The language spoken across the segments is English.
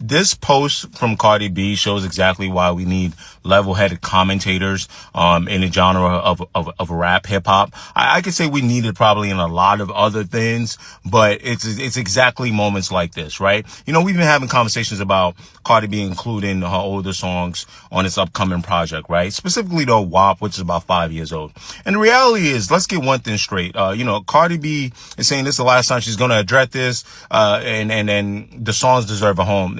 this post from Cardi B shows exactly why we need level-headed commentators in the genre of rap, hip-hop. I could say we need it probably in a lot of other things, but it's exactly moments like this, right? You know, we've been having conversations about Cardi B including her older songs on its upcoming project, right? Specifically though WAP, which is about 5 years old. And the reality is, let's get one thing straight. You know, Cardi B is saying this is the last time she's going to address this, and the songs deserve a home.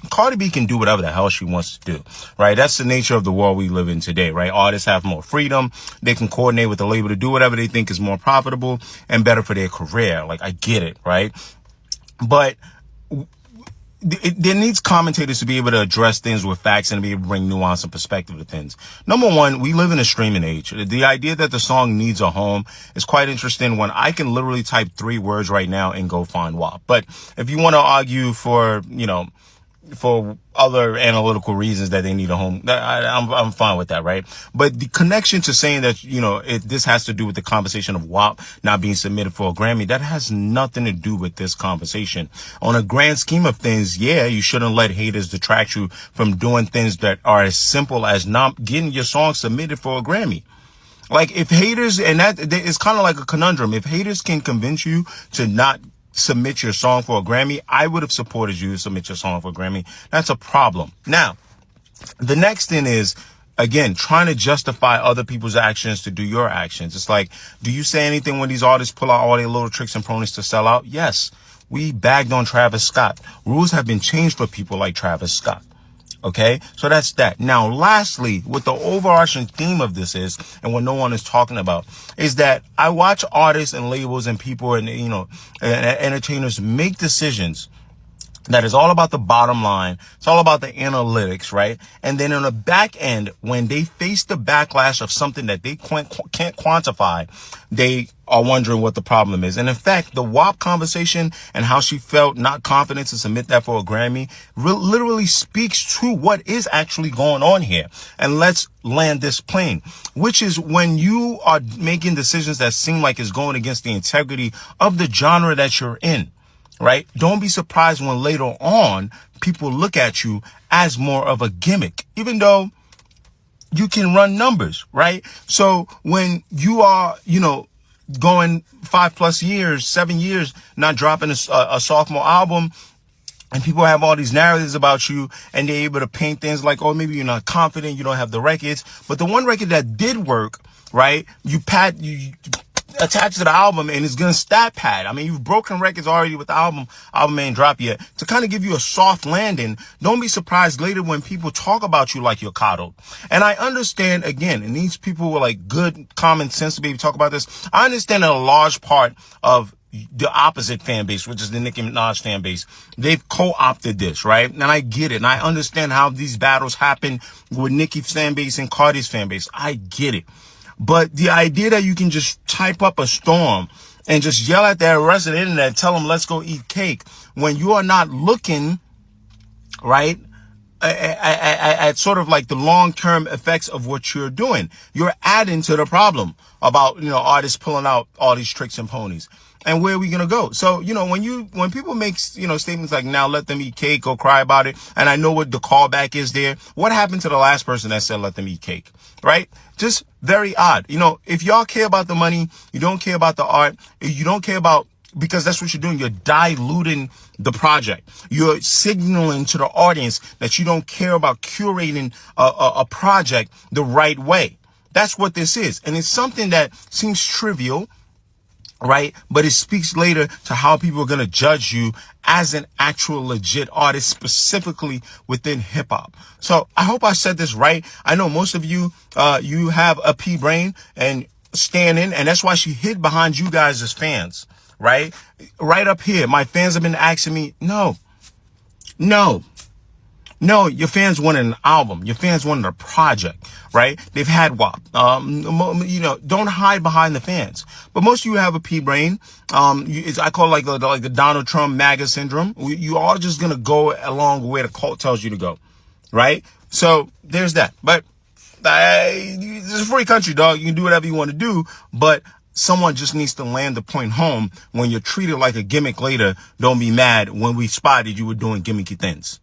Cardi B can do whatever the hell she wants to do, right? That's the nature of the world we live in today, right? Artists have more freedom. They can coordinate with the label to do whatever they think is more profitable and better for their career. Like, I get it, right? But there needs commentators to be able to address things with facts and to be able to bring nuance and perspective to things. Number one, we live in a streaming age. The idea that the song needs a home is quite interesting when I can literally type 3 words right now and go find WAP. But if you want to argue for, you know, for other analytical reasons that they need a home, I'm fine with that, right? But the connection to saying that, you know, this has to do with the conversation of WAP not being submitted for a Grammy, that has nothing to do with this conversation. On a grand scheme of things, yeah, you shouldn't let haters detract you from doing things that are as simple as not getting your song submitted for a Grammy. Like, if haters, and that it's kind of like a conundrum, if haters can convince you to not submit your song for a Grammy, I would have supported you to submit your song for a Grammy. That's a problem. Now, the next thing is, again, trying to justify other people's actions to do your actions. It's like, do you say anything when these artists pull out all their little tricks and ponies to sell out? Yes. We bagged on Travis Scott. Rules have been changed for people like Travis Scott. Okay, so that's that. Now, lastly, what the overarching theme of this is, and what no one is talking about, is that I watch artists and labels and people and, you know, entertainers make decisions that is all about the bottom line. It's all about the analytics, right? And then on the back end, when they face the backlash of something that they can't quantify, they are wondering what the problem is. And in fact, the WAP conversation and how she felt not confident to submit that for a Grammy literally speaks to what is actually going on here. And let's land this plane, which is when you are making decisions that seem like it's going against the integrity of the genre that you're in. Right? Don't be surprised when later on people look at you as more of a gimmick, even though you can run numbers, right? So when you are, you know, going 5+ years, 7 years, not dropping a sophomore album, and people have all these narratives about you, and they're able to paint things like, oh, maybe you're not confident, you don't have the records. But the one record that did work, right? You attached to the album, and it's gonna stat pad. I mean, you've broken records already with the album ain't dropped yet. To kind of give you a soft landing, don't be surprised later when people talk about you like you're coddled. And I understand, again, and these people with like good common sense to be able to talk about this, I understand that a large part of the opposite fan base, which is the Nicki Minaj fan base, they've co-opted this, right? And I get it. And I understand how these battles happen with Nicki's fan base and Cardi's fan base. I get it. But the idea that you can just type up a storm and just yell at the rest of the internet, tell them, let's go eat cake, when you are not looking, right, at sort of like the long-term effects of what you're doing. You're adding to the problem about, you know, artists pulling out all these tricks and ponies. And where are we going to go? So, you know, when people make, you know, statements like, now let them eat cake, go cry about it, and I know what the callback is there. What happened to the last person that said let them eat cake, right? Just very odd. You know, if y'all care about the money, you don't care about the art, you don't care about, because that's what you're doing. You're diluting the project. You're signaling to the audience that you don't care about curating a project the right way. That's what this is. And it's something that seems trivial, right? But it speaks later to how people are going to judge you as an actual legit artist, specifically within hip hop. So I hope I said this right. I know most of you, you have a pea brain and standing, and that's why she hid behind you guys as fans, right? Right up here. My fans have been asking me, no, your fans wanted an album. Your fans wanted a project, right? They've had WAP. You know, don't hide behind the fans. But most of you have a pea brain. I call it like the Donald Trump MAGA syndrome. You are just going to go along where the cult tells you to go, right? So there's that. But it's a free country, dog. You can do whatever you want to do, but someone just needs to land the point home. When you're treated like a gimmick later, don't be mad when we spotted you were doing gimmicky things.